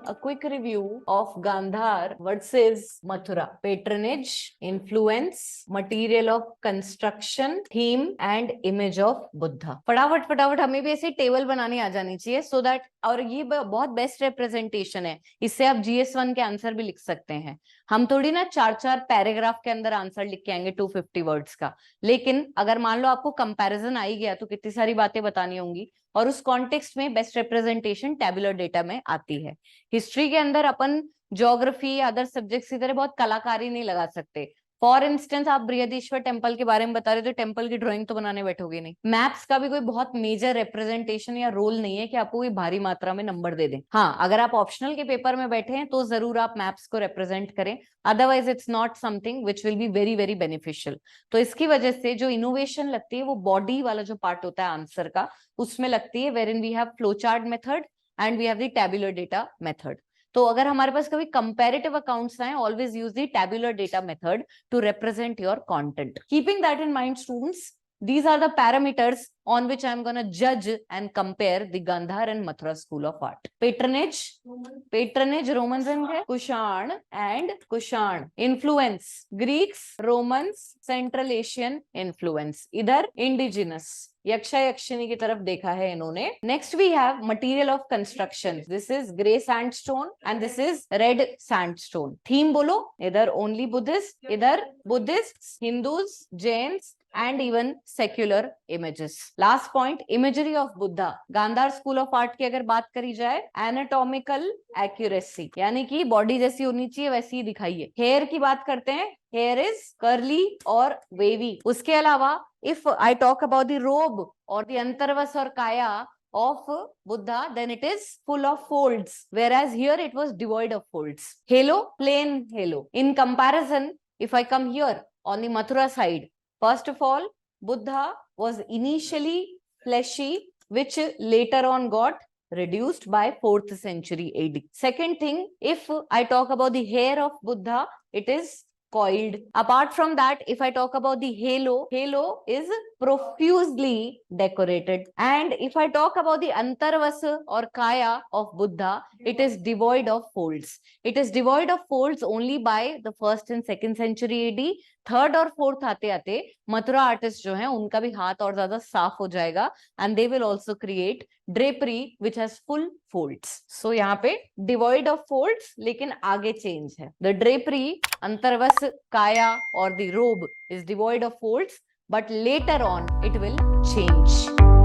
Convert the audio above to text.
a quick review of Gandhar versus Mathura. Patronage, influence, material of construction, theme and image of Buddha. फटाफट हमें भी ऐसे table बनानी आ जानी चाहिए so that, और ये बहुत बेस्ट रिप्रेजेंटेशन है, इससे आप GS1 के आंसर भी लिख सकते हैं। हम थोड़ी ना 4-4 पैराग्राफ के अंदर आंसर लिख के आएंगे 250 वर्ड्स का, लेकिन अगर मान लो आपको कंपैरिजन आ ही गया तो कितनी सारी बातें बतानी होंगी, और उस कॉन्टेक्स्ट में बेस्ट रिप्रेजेंटेशन टेबुलर डेटा में आती है। हिस्ट्री के अंदर अपन ज्योग्राफी अदर सब्जेक्ट्स की तरह बहुत कलाकारी नहीं लगा सकते। फॉर इंस्टेंस आप बृहदीश्वर टेम्पल के बारे में बता रहे हो तो टेम्पल की ड्राइंग तो बनाने बैठोगे नहीं। मैप्स का भी कोई बहुत मेजर रिप्रेजेंटेशन या रोल नहीं है कि आपको कोई भारी मात्रा में नंबर दे दें। हाँ, अगर आप ऑप्शनल के पेपर में बैठे हैं तो जरूर आप मैप्स को रिप्रेजेंट करें, otherwise it's not something which will be very very beneficial. तो इसकी वजह से जो इनोवेशन लगती है वो बॉडी वाला जो पार्ट होता है आंसर का, उसमें लगती है, where in we have flow chart method and we have the tabular data method. तो अगर हमारे पास कभी कंपैरेटिव अकाउंट्स आए, always use the tabular data method to represent your content. Keeping that in mind students, these are the parameters on which I'm going to judge and compare the Gandhar and Mathura School of Art. Patronage Romans and Kushan and Kushan. Influence Greeks, Romans, Central Asian influence. इधर indigenous Yaksha Yakshini की तरफ देखा है इन्होंने। Next we have material of construction, this is grey sandstone and this is red sandstone. Theme बोलो, इधर only Buddhist, इधर Buddhist, Hindus, Jains and even secular images. Last point, imagery of Buddha. Gandhara school of art की अगर बात करी जाए, anatomical accuracy, यानी कि बॉडी जैसी होनी चाहिए वैसी ही दिखाइए। हेयर की बात करते हैं, हेयर इज कर्ली और वेवी। उसके अलावा if I talk about the robe or the अंतर्वस और काया of Buddha, then it is full of folds, whereas here it was devoid of folds. Halo, plain halo. In comparison, if I come here on the Mathura side, first of all, Buddha was initially fleshy, which later on got reduced by 4th century AD. Second thing, if I talk about the hair of Buddha, it is coiled. Apart from that, if I talk about the halo is profusely decorated. And if I talk about the antarvasa or kaya of Buddha, it is devoid of folds. It is devoid of folds only by the 1st and 2nd century AD. 3rd और 4th आते आते Mathura artist जो हैं उनका भी हाथ और ज्यादा साफ हो जाएगा, and they will also create drapery which has full folds. So यहाँ पे डिवॉइड ऑफ फोल्ड्स, लेकिन आगे चेंज है। द ड्रेपरी, अंतर्वस, काया और द रोब is devoid of folds, but later on it will change.